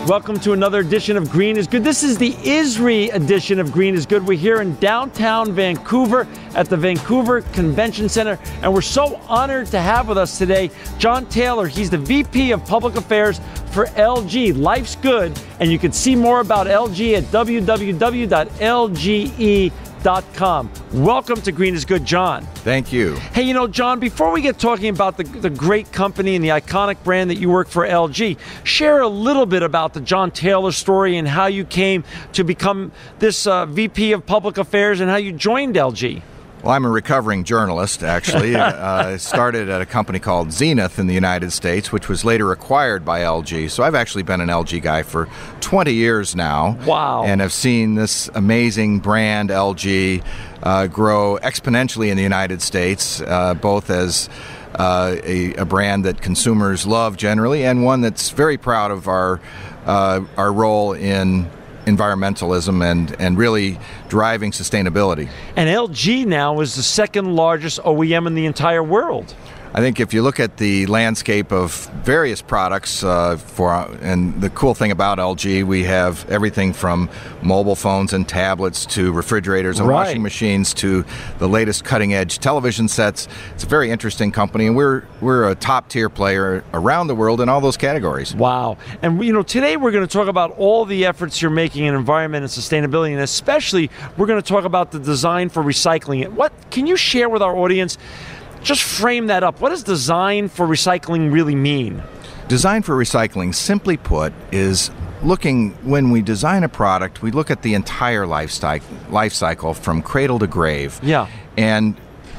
Welcome to another edition of Green is Good. This is the ISRI edition of Green is Good. We're here in downtown Vancouver at the Vancouver Convention Center, and we're so honored to have with us today John Taylor. He's the VP of Public Affairs for LG. Life's good, and you can see more about LG at www.lge.com. Welcome to Green is Good, John. Thank you. Hey, you know, John, before we get talking about the great company and the iconic brand that you work for, LG, share a little bit about the John Taylor story and how you came to become this VP of Public Affairs and how you joined LG. Well, I'm a recovering journalist, actually. I started at a company called Zenith in the United States, which was later acquired by LG. So I've actually been an LG guy for 20 years now. Wow. And I've seen this amazing brand, LG, grow exponentially in the United States, both as a brand that consumers love generally, and one that's very proud of our role in environmentalism and really driving sustainability. And LG now is the second largest OEM in the entire world. I think if you look at the landscape of various products, and the cool thing about LG, we have everything from mobile phones and tablets to refrigerators and washing machines to the latest cutting-edge television sets. It's a very interesting company, and we're a top-tier player around the world in all those categories. Wow. And you know, today we're going to talk about all the efforts you're making in environment and sustainability, and especially we're going to talk about the design for recycling. What can you share with our audience? Just frame that up. What does design for recycling really mean? Design for recycling, simply put, is when we design a product, we look at the entire life cycle from cradle to grave. Yeah. And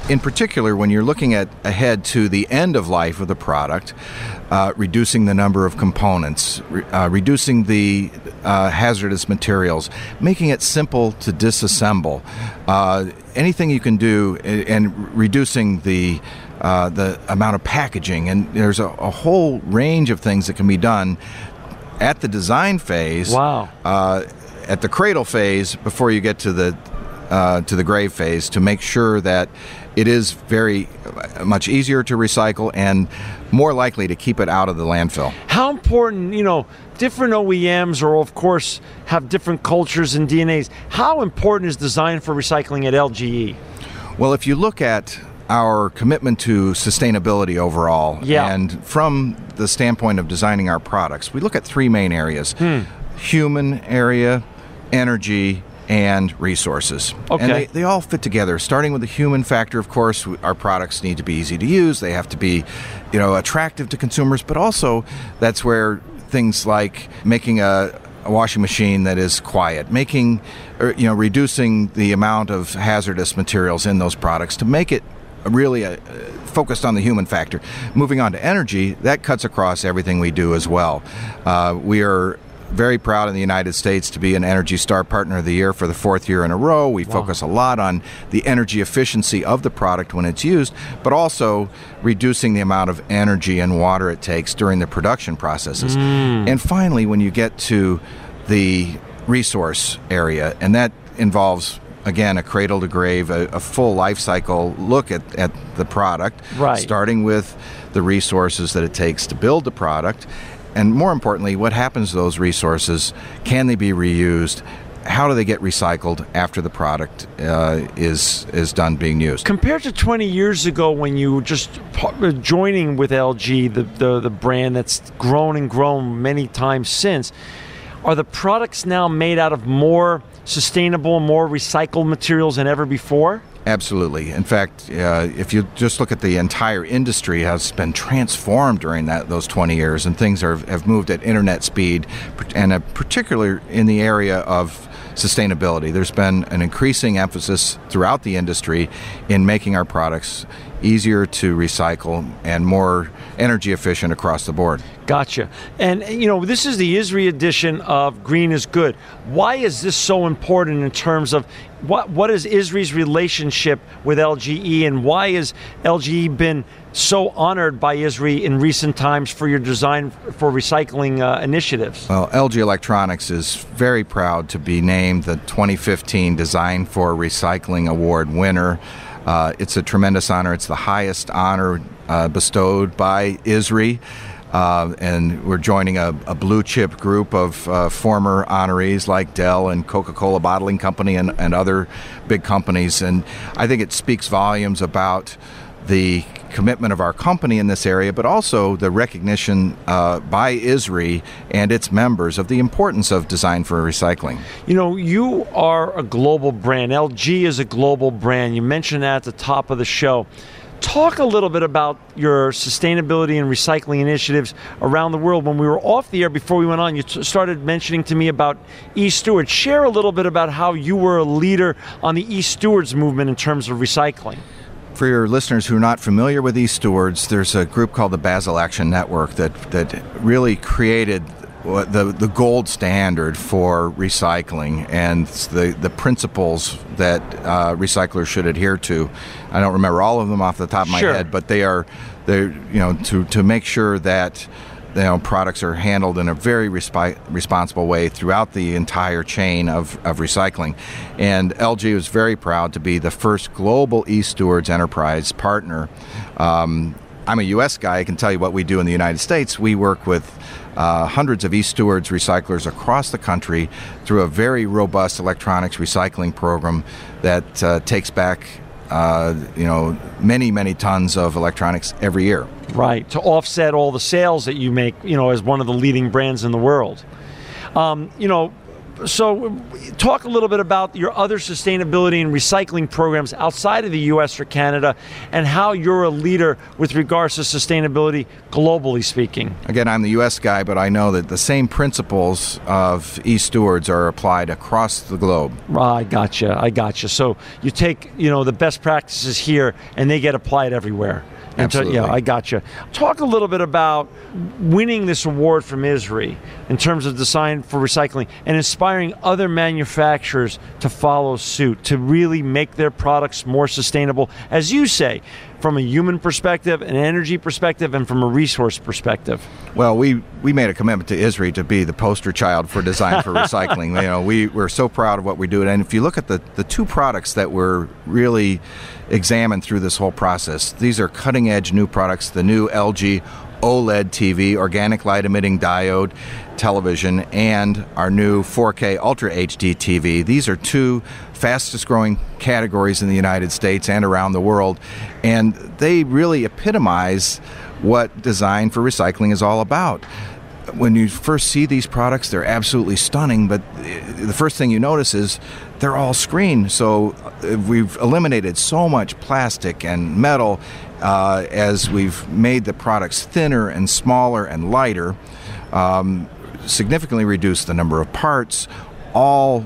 in particular, when you're looking ahead to the end of life of the product, reducing the number of components, reducing the hazardous materials, making it simple to disassemble, anything you can do, and reducing the amount of packaging. And there's a whole range of things that can be done at the design phase, at the cradle phase, before you get to the grave phase, to make sure that it is very much easier to recycle and more likely to keep it out of the landfill. How important, you know, different OEMs are, of course, have different cultures and DNAs. How important is design for recycling at LGE? Well, if you look at our commitment to sustainability overall, and from the standpoint of designing our products, we look at three main areas. Human area, energy, and resources. Okay. And they all fit together, starting with the human factor. Of course, our products need to be easy to use. They have to be, you know, attractive to consumers, but also that's where things like making a washing machine that is quiet, reducing the amount of hazardous materials in those products to make it really focused on the human factor. Moving on to energy, that cuts across everything we do as well. We are very proud in the United States to be an Energy Star Partner of the Year for the fourth year in a row. We focus a lot on the energy efficiency of the product when it's used, but also reducing the amount of energy and water it takes during the production processes. And finally, when you get to the resource area, and that involves, again, a cradle to grave, a full life cycle look at the product, starting with the resources that it takes to build the product. And more importantly, what happens to those resources? Can they be reused? How do they get recycled after the product is done being used? Compared to 20 years ago when you were just joining with LG, the brand that's grown and grown many times since, are the products now made out of more sustainable, more recycled materials than ever before? Absolutely. In fact, if you just look at the entire industry, has been transformed during those 20 years, and things have moved at internet speed, and particularly in the area of sustainability. There's been an increasing emphasis throughout the industry in making our products easier to recycle and more energy efficient across the board. Gotcha. And, you know, this is the ISRI edition of Green is Good. Why is this so important in terms of what is ISRI's relationship with LGE, and why has LGE been so honored by ISRI in recent times for your design for recycling initiatives? Well, LG Electronics is very proud to be named the 2015 Design for Recycling Award winner. It's a tremendous honor. It's the highest honor bestowed by ISRI. and we're joining a blue chip group of former honorees like Dell and Coca-Cola Bottling Company and other big companies. And I think it speaks volumes about the commitment of our company in this area, but also the recognition by ISRI and its members of the importance of design for recycling. You know, you are a global brand. LG is a global brand. You mentioned that at the top of the show. Talk a little bit about your sustainability and recycling initiatives around the world. When we were off the air before we went on, you started mentioning to me about e-Stewards. Share a little bit about how you were a leader on the e-Stewards movement in terms of recycling. For your listeners who are not familiar with e-Stewards, there's a group called the Basel Action Network that really created the gold standard for recycling and the principles that recyclers should adhere to. I don't remember all of them off the top of my head, but they're to make sure that products are handled in a very responsible way throughout the entire chain of recycling. And LG was very proud to be the first global e-Stewards enterprise partner. I'm a U.S. guy. I can tell you what we do in the United States. We work with hundreds of e-Stewards recyclers across the country through a very robust electronics recycling program that takes back many tons of electronics every year. Right, to offset all the sales that you make, as one of the leading brands in the world. So talk a little bit about your other sustainability and recycling programs outside of the U.S. or Canada and how you're a leader with regards to sustainability globally speaking. Again, I'm the U.S. guy, but I know that the same principles of e-Stewards are applied across the globe. I gotcha. So you take, the best practices here and they get applied everywhere. Absolutely. I gotcha. Talk a little bit about winning this award from ISRI in terms of design for recycling and inspiring other manufacturers to follow suit, to really make their products more sustainable, as you say, from a human perspective, an energy perspective, and from a resource perspective. Well, we made a commitment to ISRI to be the poster child for design for recycling. We're so proud of what we do. And if you look at the two products that were really examined through this whole process, these are cutting-edge new products, the new LG OLED TV, organic light-emitting diode television, and our new 4K Ultra HD TV. These are two fastest-growing categories in the United States and around the world, and they really epitomize what design for recycling is all about. When you first see these products, they're absolutely stunning, but the first thing you notice is they're all screen. So we've eliminated so much plastic and metal as we've made the products thinner and smaller and lighter, significantly reduced the number of parts, all,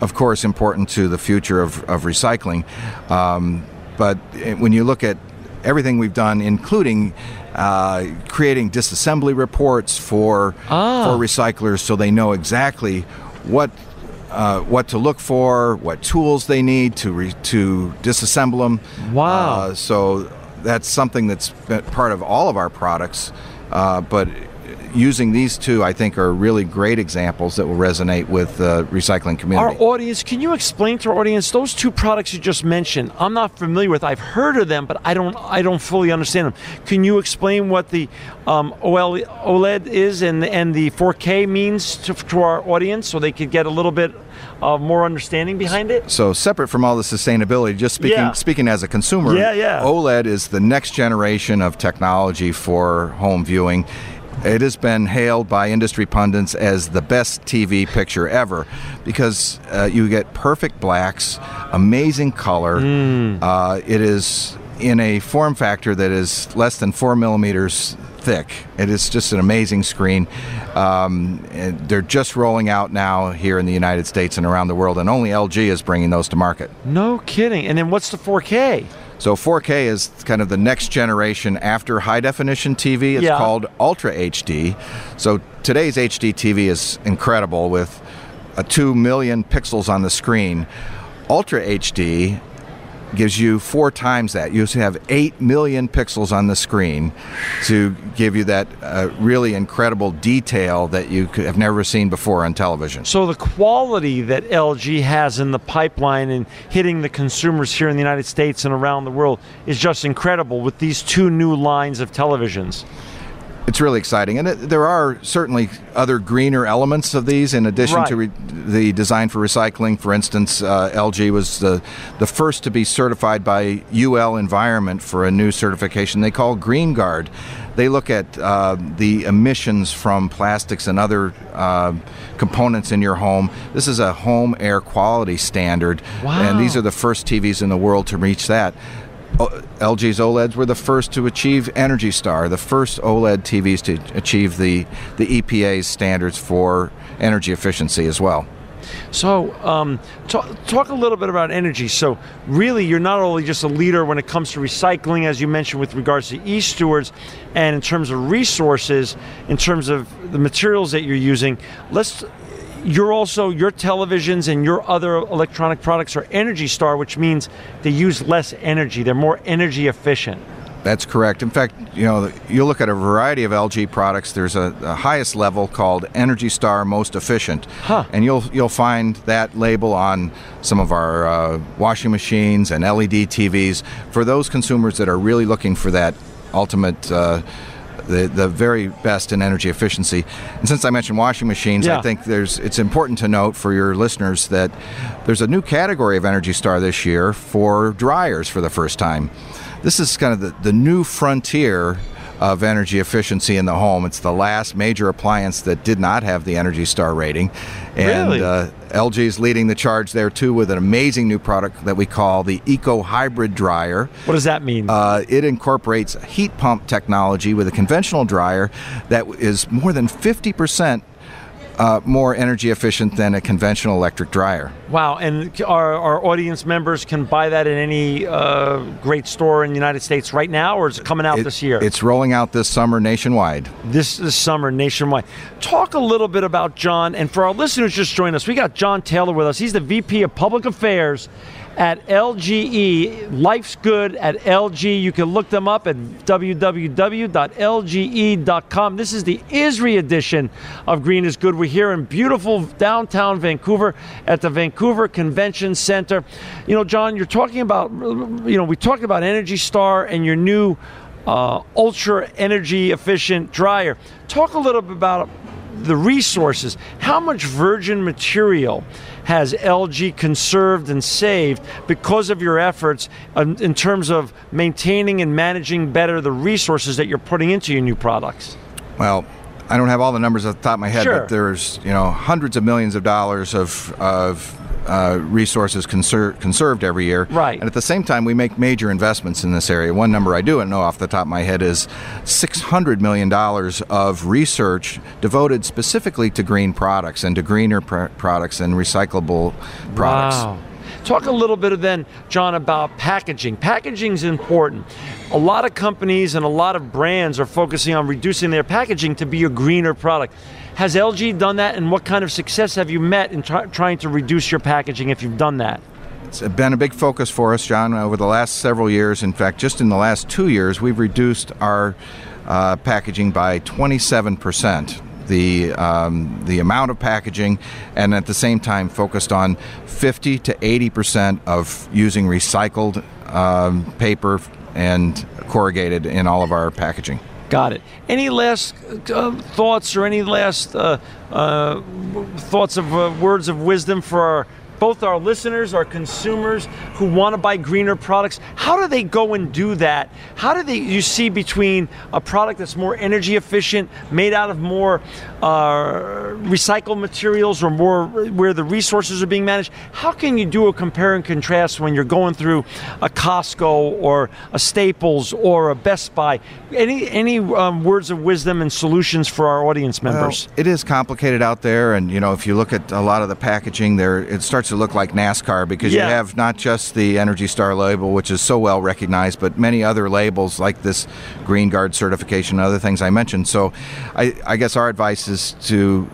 of course, important to the future of recycling. But when you look at everything we've done, including creating disassembly reports for recyclers so they know exactly what to look for, what tools they need to disassemble them. Wow. So that's something that's been part of all of our products, but using these two, I think, are really great examples that will resonate with the recycling community. Our audience, can you explain to our audience those two products you just mentioned? I'm not familiar with. I've heard of them, but I don't fully understand them. Can you explain what the OLED is and the 4K means to our audience, so they could get a little bit more understanding behind it? So separate from all the sustainability, just speaking as a consumer, OLED is the next generation of technology for home viewing. It has been hailed by industry pundits as the best TV picture ever because you get perfect blacks, amazing color. It is in a form factor that is less than 4 millimeters thick. It is just an amazing screen. And they're just rolling out now here in the United States and around the world, and only LG is bringing those to market. No kidding. And then what's the 4K? So 4K is kind of the next generation after high-definition TV. It's called Ultra HD. So today's HD TV is incredible with 2 million pixels on the screen. Ultra HD gives you 4 times that. You have 8 million pixels on the screen to give you that really incredible detail that you have never seen before on television. So the quality that LG has in the pipeline and hitting the consumers here in the United States and around the world is just incredible with these two new lines of televisions. It's really exciting, and there are certainly other greener elements of these in addition to the design for recycling. For instance, LG was the first to be certified by UL Environment for a new certification they call GreenIsGood. They look at the emissions from plastics and other components in your home. This is a home air quality standard, and these are the first TVs in the world to reach that. LG's OLEDs were the first to achieve Energy Star, the first OLED TVs to achieve the EPA's standards for energy efficiency as well. So talk a little bit about energy. So really, you're not only just a leader when it comes to recycling, as you mentioned, with regards to e-stewards, and in terms of resources, in terms of the materials that you're using. You're also, your televisions and your other electronic products are Energy Star, which means they use less energy. They're more energy efficient. That's correct. In fact, you look at a variety of LG products. There's a highest level called Energy Star Most Efficient, and you'll find that label on some of our washing machines and LED TVs for those consumers that are really looking for that ultimate. The very best in energy efficiency. And since I mentioned washing machines, I think it's important to note for your listeners that there's a new category of Energy Star this year for dryers for the first time. This is kind of the new frontier of energy efficiency in the home. It's the last major appliance that did not have the Energy Star rating. And LG is leading the charge there too with an amazing new product that we call the Eco Hybrid Dryer. What does that mean? It incorporates heat pump technology with a conventional dryer that is more than 50% more energy efficient than a conventional electric dryer. Wow, and our audience members can buy that in any great store in the United States right now, or is it coming out this year? It's rolling out this summer nationwide. This summer nationwide. Talk a little bit about John, and for our listeners just joined us, we got John Taylor with us. He's the VP of Public Affairs at LGE. Life's Good at LG. You can look them up at www.lge.com. This is the ISRI edition of Green is Good. We're here in beautiful downtown Vancouver at the Vancouver Convention Center. John, you're talking about, we talked about Energy Star and your new ultra energy efficient dryer. Talk a little bit about the resources. How much virgin material has LG conserved and saved because of your efforts in terms of maintaining and managing better the resources that you're putting into your new products? Well, I don't have all the numbers off the top of my head, but there's hundreds of millions of dollars of resources conserved every year. Right. And at the same time, we make major investments in this area. One number I do know off the top of my head is $600 million of research devoted specifically to green products and to greener products and recyclable products. Wow. Talk a little bit then, John, about packaging. Packaging is important. A lot of companies and a lot of brands are focusing on reducing their packaging to be a greener product. Has LG done that, and what kind of success have you met in trying to reduce your packaging if you've done that? It's been a big focus for us, John, over the last several years. In fact, just in the last 2 years, we've reduced our packaging by 27%. The amount of packaging, and at the same time focused on 50 to 80% of using recycled paper and corrugated in all of our packaging. Got it. Any last thoughts or any last thoughts of words of wisdom for both our listeners, our consumers who want to buy greener products? How do they go and do that? How do you see between a product that's more energy efficient, made out of more recycled materials or more where the resources are being managed? How can you do a compare and contrast when you're going through a Costco or a Staples or a Best Buy? Any words of wisdom and solutions for our audience members? Well, it is complicated out there, and if you look at a lot of the packaging there, it starts to look like NASCAR because you have not just the Energy Star label, which is so well recognized, but many other labels like this GreenIsGood certification and other things I mentioned. So I guess our advice is to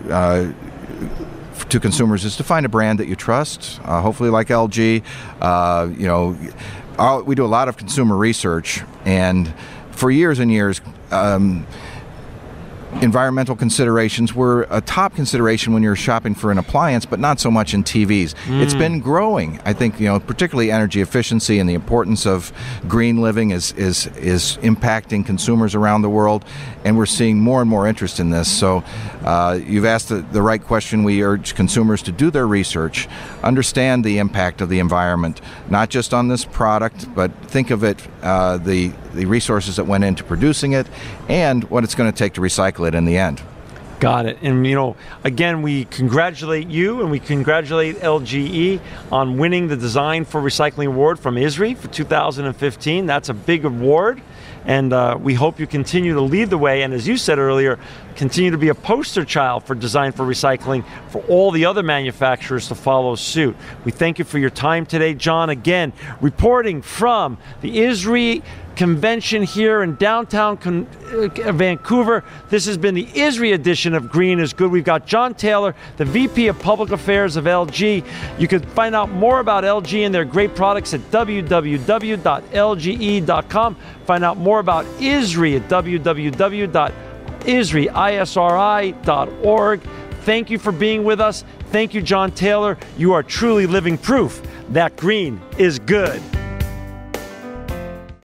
consumers is to find a brand that you trust, hopefully like LG. We do a lot of consumer research, and for years and years, environmental considerations were a top consideration when you're shopping for an appliance, but not so much in TVs. It's been growing. I think, particularly energy efficiency and the importance of green living is impacting consumers around the world, and we're seeing more and more interest in this. So you've asked the right question. We urge consumers to do their research, understand the impact of the environment, not just on this product, but think of it, the resources that went into producing it, and what it's going to take to recycle it in the end. Got it. And again, we congratulate you and we congratulate LGE on winning the Design for Recycling Award from ISRI for 2015. That's a big award. And we hope you continue to lead the way, and as you said earlier, continue to be a poster child for Design for Recycling for all the other manufacturers to follow suit. We thank you for your time today, John. Again, reporting from the ISRI convention here in downtown Vancouver. This has been the ISRI edition of Green is Good. We've got John Taylor, the VP of Public Affairs of LG. You can find out more about LG and their great products at www.lge.com. Find out more about ISRI at www.isri.org. Thank you for being with us. Thank you, John Taylor. You are truly living proof that green is good.